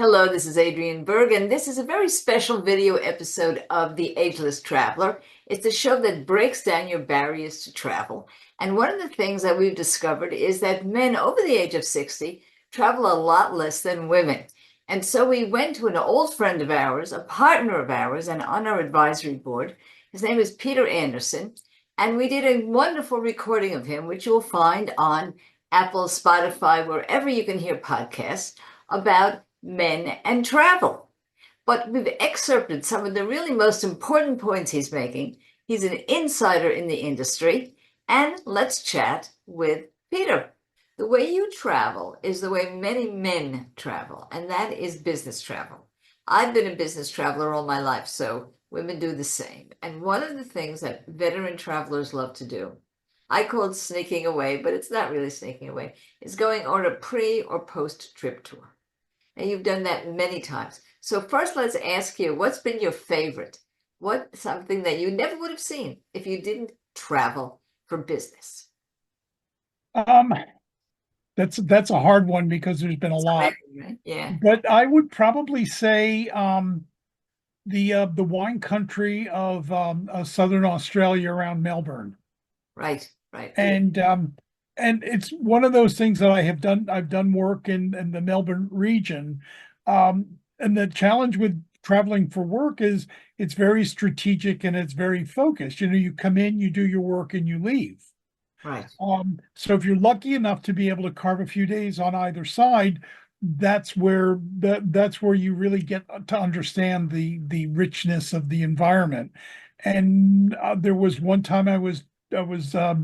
Hello, this is Adrienne Berg, and this is a very special video episode of The Ageless Traveler. It's a show that breaks down your barriers to travel. And one of the things that we've discovered is that men over the age of 60 travel a lot less than women. And so we went to an old friend of ours, a partner of ours, and on our advisory board. His name is Peter Anderson. And we did a wonderful recording of him, which you'll find on Apple, Spotify, wherever you can hear podcasts about men and travel. But we've excerpted some of the really most important points he's making. He's an insider in the industry. And let's chat with Peter. The way you travel is the way many men travel, and that is business travel. I've been a business traveler all my life, so women do the same. And one of the things that veteran travelers love to do, I call it sneaking away, but it's not really sneaking away, is going on a pre or post trip tour. And you've done that many times. So first, let's ask you, what's been your favorite? What something that you never would have seen if you didn't travel for business? Um, that's a hard one because there's been a It's lot. American, right? Yeah, But I would probably say the wine country of Southern Australia around Melbourne. right, right. Yeah. And it's one of those things that I have done. I've done work in the Melbourne region. And the challenge with traveling for work is it's very strategic and it's very focused. You know, you come in, you do your work, and you leave. Right. So if you're lucky enough to be able to carve a few days on either side, that's where you really get to understand the richness of the environment. And there was one time I was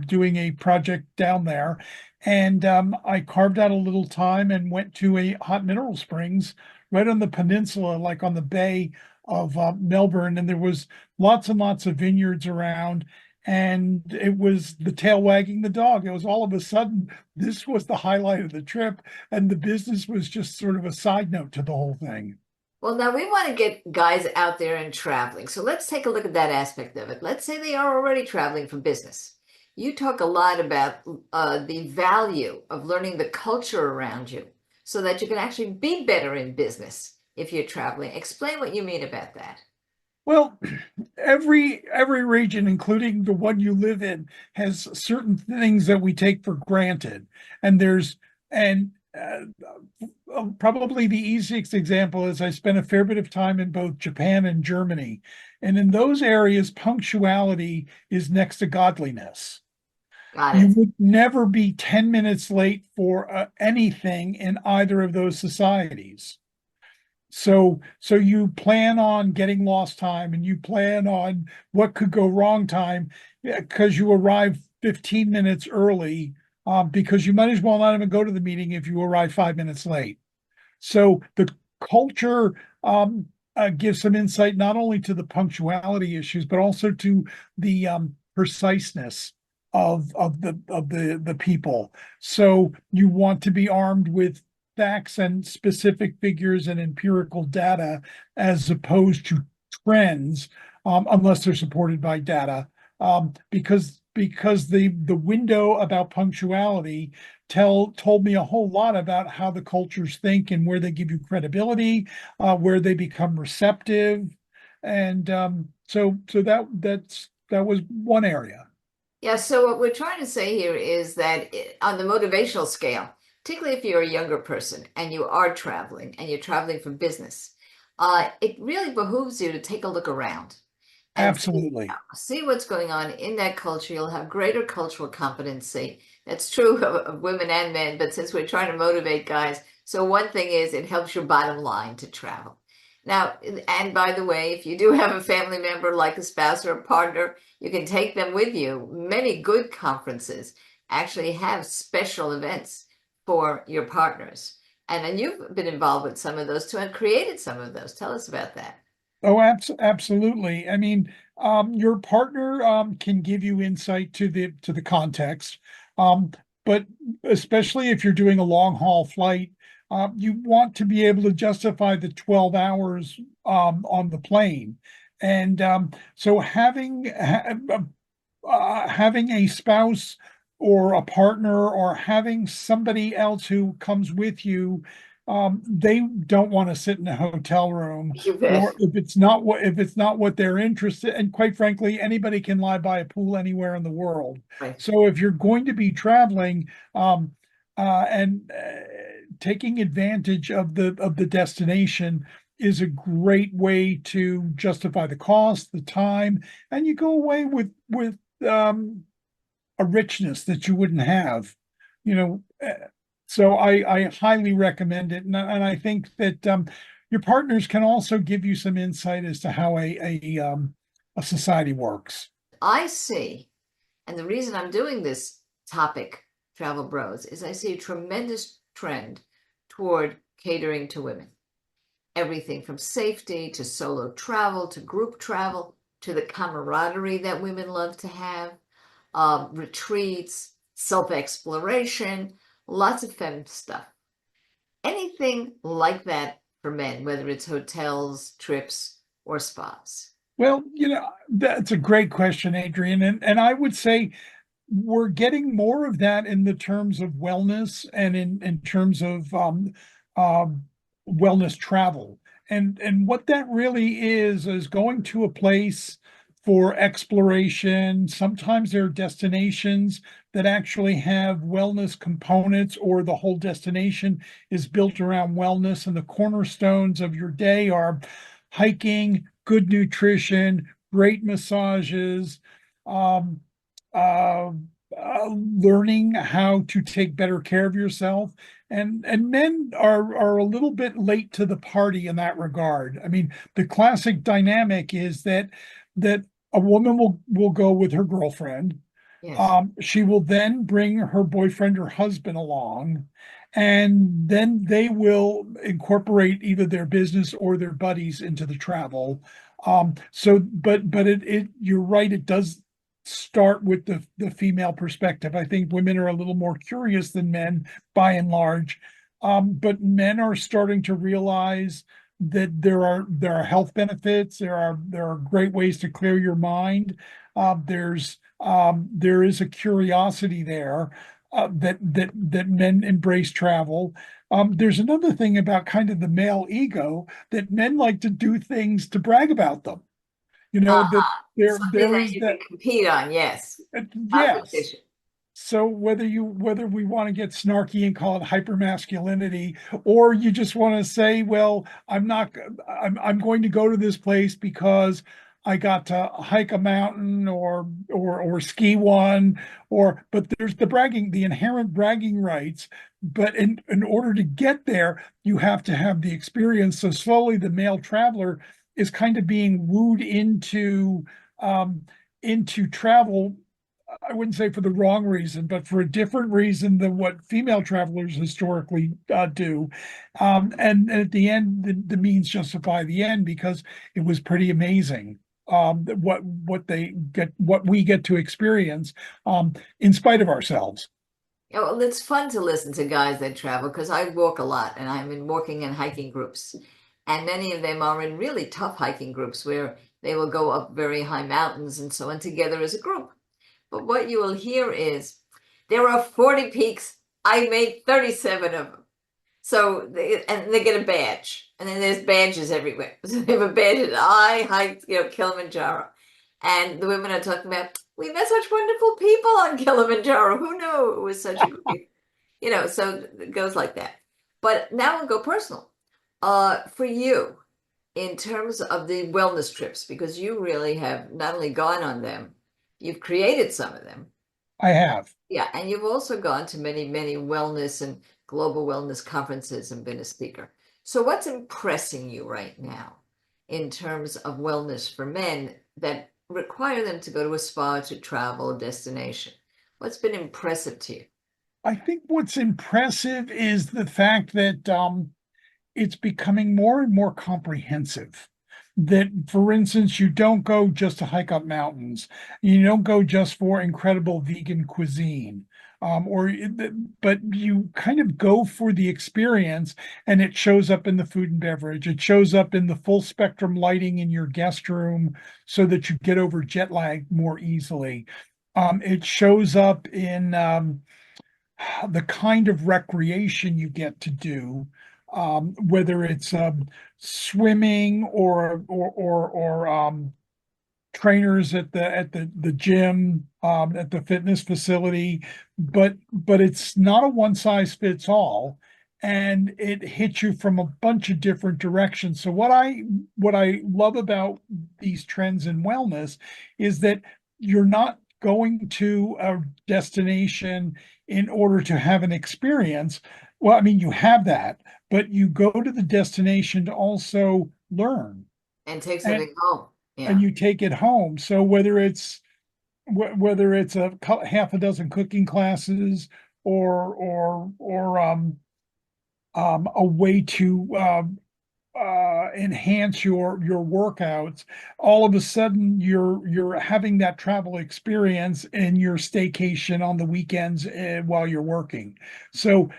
doing a project down there, and I carved out a little time and went to a hot mineral springs right on the peninsula, like on the bay of Melbourne, and there was lots and lots of vineyards around, and it was the tail wagging the dog. It was all of a sudden, this was the highlight of the trip, and the business was just sort of a side note to the whole thing. Well, now we want to get guys out there and traveling. So let's take a look at that aspect of it. Let's say they are already traveling for business. You talk a lot about the value of learning the culture around you so that you can actually be better in business if you're traveling. Explain what you mean about that. Well, every region, including the one you live in, has certain things that we take for granted. And there's and probably the easiest example is I spent a fair bit of time in both Japan and Germany. And in those areas, punctuality is next to godliness. Got You it. would never be 10 minutes late for anything in either of those societies. So you plan on getting lost time and you plan on what could go wrong time because you arrive 15 minutes early, because you might as well not even go to the meeting if you arrive 5 minutes late. So the culture gives some insight not only to the punctuality issues, but also to the preciseness of the people. So you want to be armed with facts and specific figures and empirical data as opposed to trends, unless they're supported by data, because the window about punctuality told me a whole lot about how the cultures think and where they give you credibility, where they become receptive, and so that was one area. Yeah, so what we're trying to say here is that on the motivational scale, particularly if you're a younger person and you are traveling and you're traveling for business, it really behooves you to take a look around and Absolutely. see what's going on in that culture. You'll have greater cultural competency. That's true of women and men, but since we're trying to motivate guys, so one thing is it helps your bottom line to travel. Now, and by the way, if you do have a family member like a spouse or a partner, you can take them with you. Many good conferences actually have special events for your partners. And then you've been involved with some of those too and created some of those. Tell us about that. Oh, absolutely. I mean, your partner can give you insight to the context, um, but especially if you're doing a long haul flight, you want to be able to justify the 12 hours on the plane, and so having a spouse or a partner or having somebody else who comes with you they don't want to sit in a hotel room, You or bet. if it's not what they're interested. And quite frankly, anybody can lie by a pool anywhere in the world. Right. So if you're going to be traveling, and taking advantage of the destination is a great way to justify the cost, the time, and you go away with um, a richness that you wouldn't have, you know. So I highly recommend it, and I think that your partners can also give you some insight as to how a society works. I see. And the reason I'm doing this topic, Travel Bros, is I see a tremendous trend toward catering to women. Everything from safety to solo travel to group travel to the camaraderie that women love to have, retreats, self exploration, lots of fem stuff. Anything like that for men, whether it's hotels, trips, or spas. Well, that's a great question, Adrian, and I would say we're getting more of that in the terms of wellness and in terms of um, wellness travel. And what that really is going to a place for exploration. Sometimes there are destinations that actually have wellness components, or the whole destination is built around wellness, and the cornerstones of your day are hiking, good nutrition, great massages, um, uh, learning how to take better care of yourself. And men are a little bit late to the party in that regard. I mean, the classic dynamic is that a woman will go with her girlfriend. Yes. She will then bring her boyfriend or husband along, and then they will incorporate either their business or their buddies into the travel. But you're right, it does start with the female perspective. I think women are a little more curious than men by and large. But men are starting to realize that there are health benefits, there are great ways to clear your mind. There is a curiosity there, that men embrace travel. There's another thing about kind of the male ego, that men like to do things to brag about them. That Something there that is you that. can compete on, yes. Yes. Competition. So whether we want to get snarky and call it hypermasculinity, or you just want to say, well, I'm going to go to this place because I got to hike a mountain, or ski one, but there's the inherent bragging rights. But in order to get there, you have to have the experience. So slowly the male traveler is kind of being wooed um, into travel. I wouldn't say for the wrong reason, but for a different reason than what female travelers historically do. And at the end, the means justify the end, because it was pretty amazing, what we get to experience, in spite of ourselves. Yeah, well, it's fun to listen to guys that travel because I walk a lot and I'm in walking and hiking groups. And many of them are in really tough hiking groups where they will go up very high mountains and so on together as a group. But what you will hear is there are 40 peaks. I made 37 of them. And they get a badge, and then there's badges everywhere. So they have a badge, and I hiked, Kilimanjaro, and the women are talking about we met such wonderful people on Kilimanjaro. Who knew it was such a great, So it goes like that. But now we'll go personal. For you, in terms of the wellness trips, because you really have not only gone on them, you've created some of them. I have. Yeah, and you've also gone to many, many wellness and global wellness conferences and been a speaker. So, what's impressing you right now in terms of wellness for men that require them to go to a spa, to travel, a destination? What's been impressive to you? I think what's impressive is the fact that it's becoming more and more comprehensive. That, for instance, you don't go just to hike up mountains. You don't go just for incredible vegan cuisine. But you kind of go for the experience, and it shows up in the food and beverage. It shows up in the full spectrum lighting in your guest room, so that you get over jet lag more easily. It shows up in the kind of recreation you get to do. whether it's swimming or trainers at the gym, at the fitness facility, but it's not a one size fits all, and it hits you from a bunch of different directions. So what I love about these trends in wellness is that you're not going to a destination in order to have an experience. Well, I mean, you have that, but you go to the destination to also learn. And take And something home. and Yeah. you take it home. So whether it's half a dozen cooking classes or a way to enhance your workouts, all of a sudden you're having that travel experience in your staycation on the weekends while you're working. So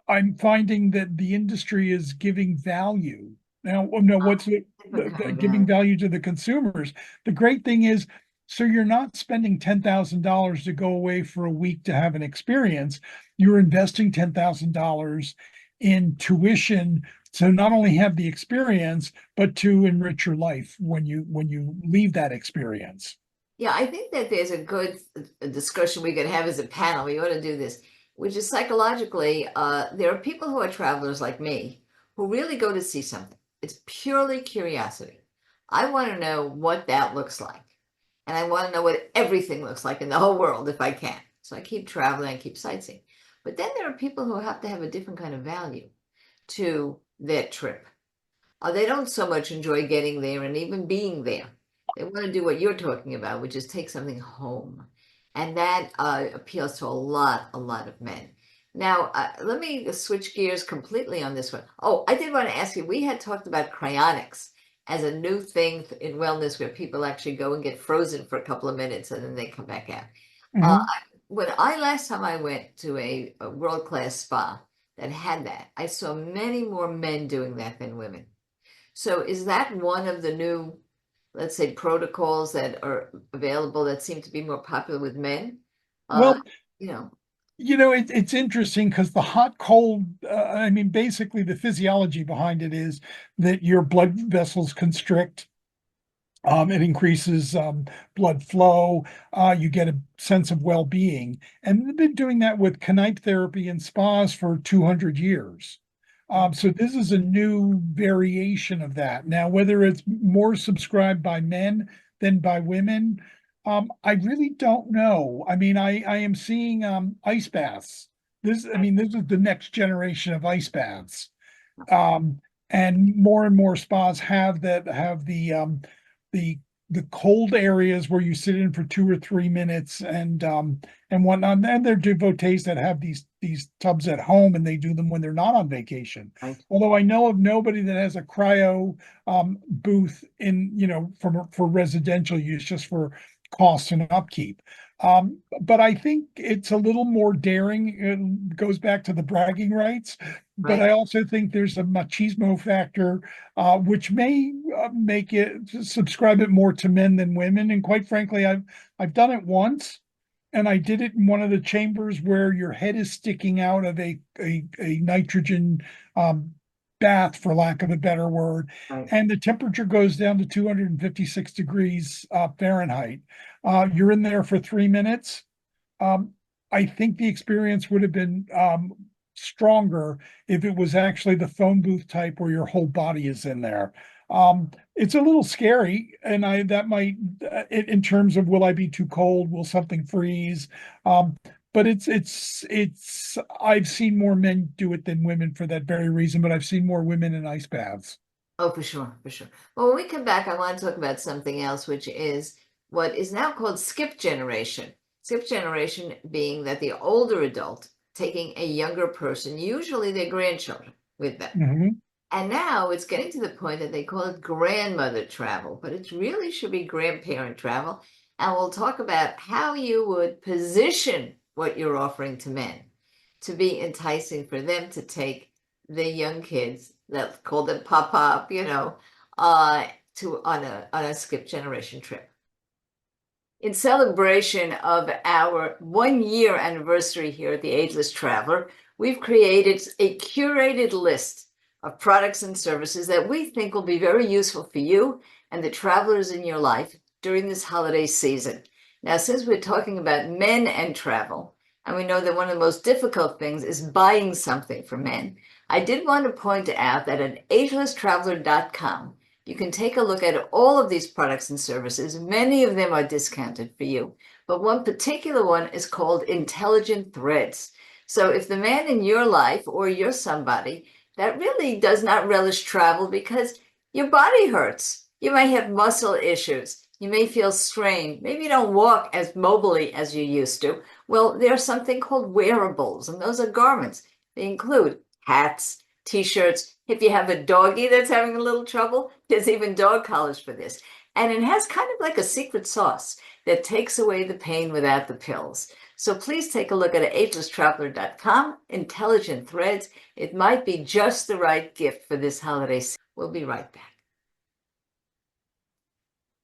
I'm finding that the industry is giving value. Now, no, what's it, Different kind of giving value. value to the consumers? The great thing is, so you're not spending $10,000 to go away for a week to have an experience. You're investing $10,000 in tuition to not only have the experience, but to enrich your life when you leave that experience. Yeah, I think that there's a good discussion we could have as a panel. We ought to do this, which is psychologically, there are people who are travelers like me who really go to see something. It's purely curiosity. I want to know what that looks like. And I want to know what everything looks like in the whole world if I can. So I keep traveling, I keep sightseeing. But then there are people who have to have a different kind of value to their trip. They don't so much enjoy getting there and even being there. They want to do what you're talking about, which is take something home. And that appeals to a lot of men. Now, let me switch gears completely on this one. Oh, I did want to ask you, we had talked about cryonics as a new thing in wellness where people actually go and get frozen for a couple of minutes and then they come back out. Uh, Mhm. when I last time I went to a world-class spa that had that, I saw many more men doing that than women. So is that one of the new, let's say, protocols that are available that seem to be more popular with men? Uh, Well, you know, it's interesting because the hot cold, I mean, basically the physiology behind it is that your blood vessels constrict. It increases blood flow. You get a sense of well-being. And they've been doing that with Knipe therapy and spas for 200 years. So this is a new variation of that. Now, whether it's more subscribed by men than by women, I really don't know. I mean, I am seeing ice baths. I right, mean, this is the next generation of ice baths. Um, and more spas have the the cold areas where you sit in for 2 or 3 minutes and whatnot. And there are devotees that have these tubs at home and they do them when they're not on vacation. right, Although I know of nobody that has a cryo booth in, for residential use, just for cost and upkeep. But I think it's a little more daring. It goes back to the bragging rights, but right. I also think there's a machismo factor, which may make it subscribe it more to men than women. And quite frankly, I've done it once, and I did it in one of the chambers where your head is sticking out of a nitrogen um, bath, for lack of a better word, Right. and the temperature goes down to 256 degrees Fahrenheit. You're in there for 3 minutes. um, I think the experience would have been stronger if it was actually the phone booth type where your whole body is in there. It's a little scary, and I that might, in terms of will I be too cold? Will something freeze? Um, but it's. I've seen more men do it than women for that very reason, but I've seen more women in ice baths. Oh, for sure, for sure. Well, when we come back, I want to talk about something else, which is what is now called skip generation. Skip generation being that the older adult taking a younger person, usually their grandchildren, with them. Mhm. And now it's getting to the point that they call it grandmother travel, but it really should be grandparent travel. And we'll talk about how you would position what you're offering to men to be enticing for them to take the young kids that call them pop up, uh, to on a skip generation trip. In celebration of our 1 year anniversary here at the Ageless Traveler, we've created a curated list of products and services that we think will be very useful for you and the travelers in your life during this holiday season. Now, since we're talking about men and travel, and we know that one of the most difficult things is buying something for men, I did want to point out that at agelesstraveler.com, you can take a look at all of these products and services. Many of them are discounted for you, but one particular one is called Intelligent Threads. So if the man in your life or you're somebody that really does not relish travel because your body hurts, you may have muscle issues, you may feel strained, maybe you don't walk as mobily as you used to. Well, there's something called wearables, and those are garments. They include hats, t-shirts. If you have a doggie that's having a little trouble, there's even dog collars for this. And it has kind of like a secret sauce that takes away the pain without the pills. So please take a look at agelesstraveler.com, Intelligent Threads. It might be just the right gift for this holiday season. We'll be right back.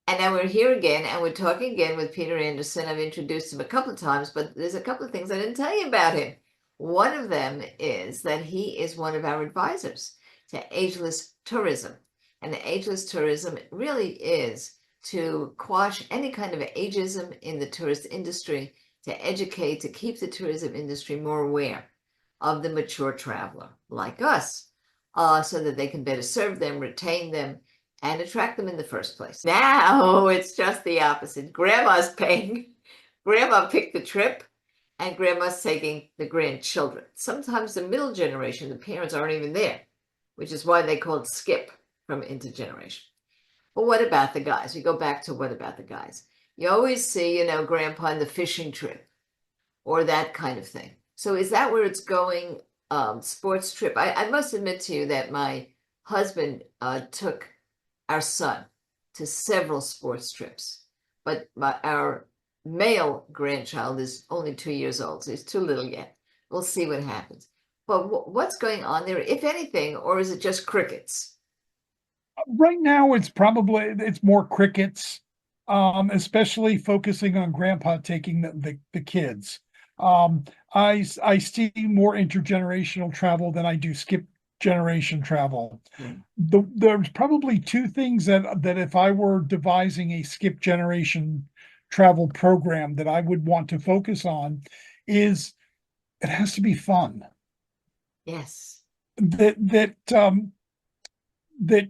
And now we're here again, and we're talking again with Peter Anderson. I've introduced him a couple of times, but there's a couple of things I didn't tell you about him. One of them is that he is one of our advisors to Ageless Tourism. And Ageless Tourism really is to quash any kind of ageism in the tourist industry, to educate, to keep the tourism industry more aware of the mature traveler like us, so that they can better serve them, retain them, and attract them in the first place. Now it's just the opposite. Grandma's paying. Grandma picked the trip, and grandma's taking the grandchildren. Sometimes the middle generation, the parents aren't even there, which is why they call it skip from intergeneration. But what about the guys? We go back to what about the guys? You always see, grandpa on the fishing trip or that kind of thing. So is that where it's going? Sports trip. I must admit to you that my husband took our son to several sports trips, but our male grandchild is only 2 years old, so he's too little yet. We'll see what happens. But what's going on there, if anything, or is it just crickets? Right now, it's more crickets, especially focusing on grandpa taking the kids. I see more intergenerational travel than I do skip generation travel. There's probably two things that if I were devising a skip generation travel program that I would want to focus on is it has to be fun. Yes. That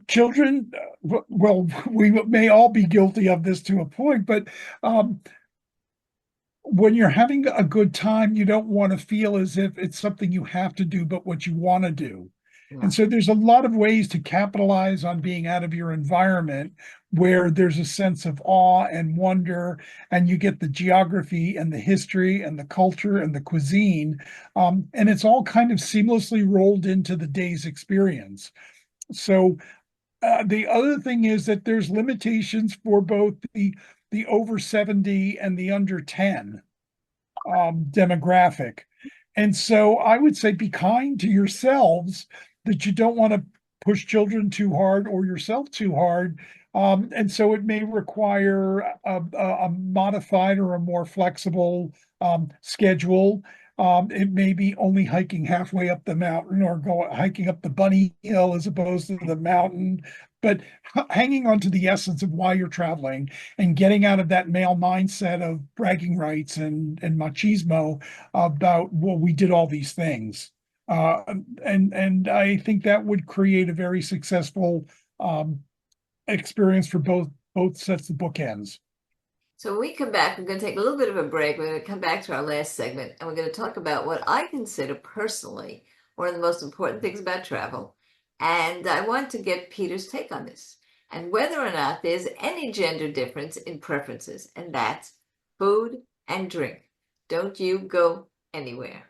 children, well, we may all be guilty of this to a point, but when you're having a good time, you don't want to feel as if it's something you have to do, but what you want to do. And so there's a lot of ways to capitalize on being out of your environment where there's a sense of awe and wonder, and you get the geography and the history and the culture and the cuisine. And it's all kind of seamlessly rolled into the day's experience. So the other thing is that there's limitations for both the over 70 and the under 10 demographic. And so I would say be kind to yourselves that you don't want to push children too hard or yourself too hard. And so it may require a modified or a more flexible schedule. It may be only hiking halfway up the mountain or hiking up the bunny hill as opposed to the mountain, but hanging on to the essence of why you're traveling and getting out of that male mindset of bragging rights and machismo about, well, we did all these things. And I think that would create a very successful experience for both sets of bookends. So when we come back, we're going to take a little bit of a break. We're going to come back to our last segment, and we're going to talk about what I consider personally one of the most important things about travel. And I want to get Peter's take on this and whether or not there's any gender difference in preferences, and that's food and drink. Don't you go anywhere.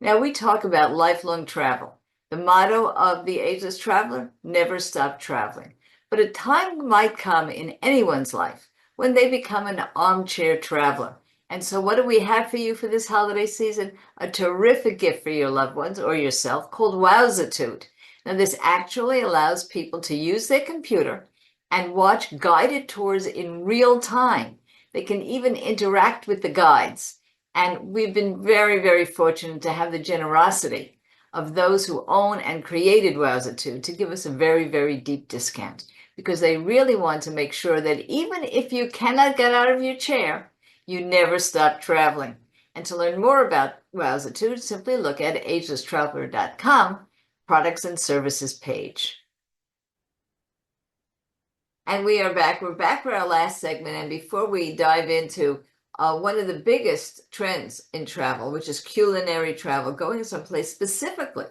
Now, we talk about lifelong travel. The motto of the Ageless Traveler, never stop traveling. But a time might come in anyone's life when they become an armchair traveler. And so what do we have for you for this holiday season? A terrific gift for your loved ones or yourself called Wowzitude. Now, this actually allows people to use their computer and watch guided tours in real time. They can even interact with the guides. And we've been very, very fortunate to have the generosity of those who own and created Wowzatoo to give us a very, very deep discount because they really want to make sure that even if you cannot get out of your chair, you never stop traveling. And to learn more about Wowzatoo, simply look at agelesstraveler.com products and services page. And we are back. We're back for our last segment. And before we dive into one of the biggest trends in travel, which is culinary travel, going someplace specifically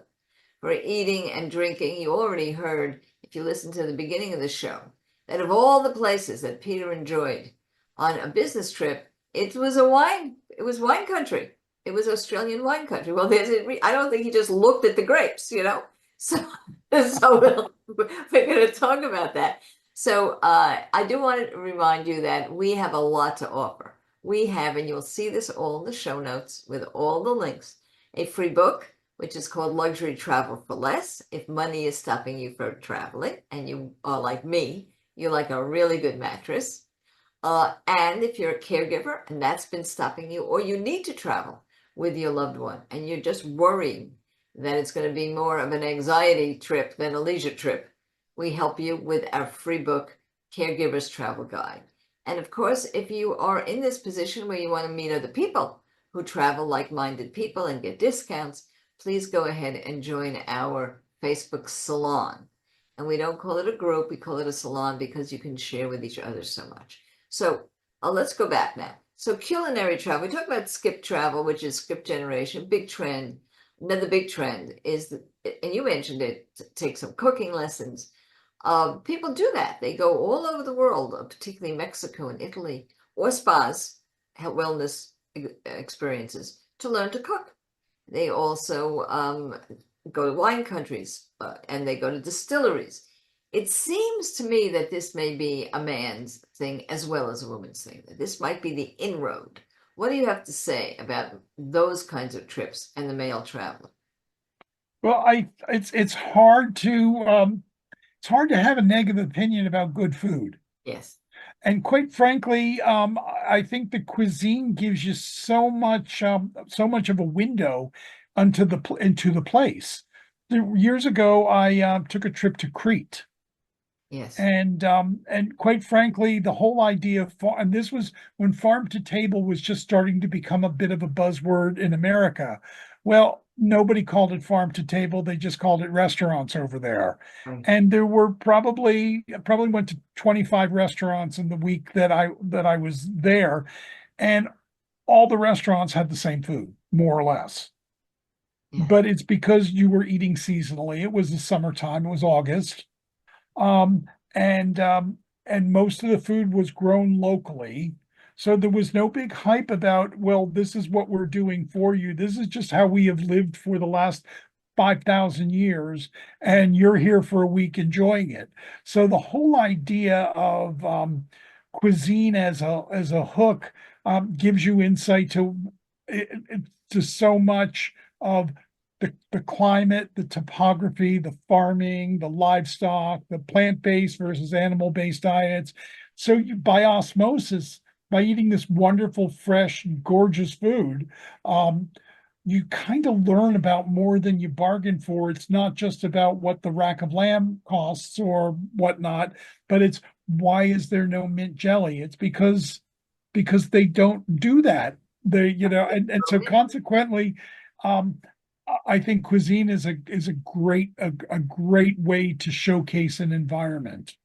for eating and drinking, you already heard, if you listen to the beginning of the show, that of all the places that Peter enjoyed on a business trip, it was wine country. It was Australian wine country. Well, I don't think he just looked at the grapes, you know? So, we're going to talk about that. So I do want to remind you that we have a lot to offer. We have, and you'll see this all in the show notes with all the links, a free book, which is called Luxury Travel for Less. If money is stopping you from traveling and you are like me, you like a really good mattress. And if you're a caregiver and that's been stopping you, or you need to travel with your loved one and you're just worrying that it's going to be more of an anxiety trip than a leisure trip, we help you with our free book, Caregiver's Travel Guide. And of course, if you are in this position where you want to meet other people who travel like-minded people and get discounts, please go ahead and join our Facebook salon. And we don't call it a group, we call it a salon because you can share with each other so much. So let's go back now. So culinary travel, we talk about skip travel, which is skip generation, big trend. Another big trend is, and you mentioned it, take some cooking lessons. People do that. They go all over the world, particularly Mexico and Italy, or spas, wellness experiences, to learn to cook. They also go to wine countries and they go to distilleries. It seems to me that this may be a man's thing as well as a woman's thing. That this might be the inroad. What do you have to say about those kinds of trips and the male traveler? Well, it's hard to have a negative opinion about good food. Yes. And quite frankly, I think the cuisine gives you so much of a window into the place. Years ago, I took a trip to Crete, Yes. and quite frankly, the whole idea of and this was when farm to table was just starting to become a bit of a buzzword in America. Well, nobody called it farm to table; they just called it restaurants over there. Right. And there were probably went to 25 restaurants in the week that I was there, and all the restaurants had the same food, more or less. Yes. But it's because you were eating seasonally. It was the summertime, it was August. Um, and and most of the food was grown locally. So there was no big hype about, well, this is what we're doing for you. This is just how we have lived for the last 5,000 years, and you're here for a week enjoying it. So the whole idea of cuisine as a hook gives you insight to so much of the climate, the topography, the farming, the livestock, the plant-based versus animal-based diets. So you, by osmosis, by eating this wonderful, fresh, gorgeous food, you kind of learn about more than you bargain for. It's not just about what the rack of lamb costs or whatnot, but it's why is there no mint jelly? It's because they don't do that. They, you know, and so consequently, um, I think cuisine is a great way to showcase an environment.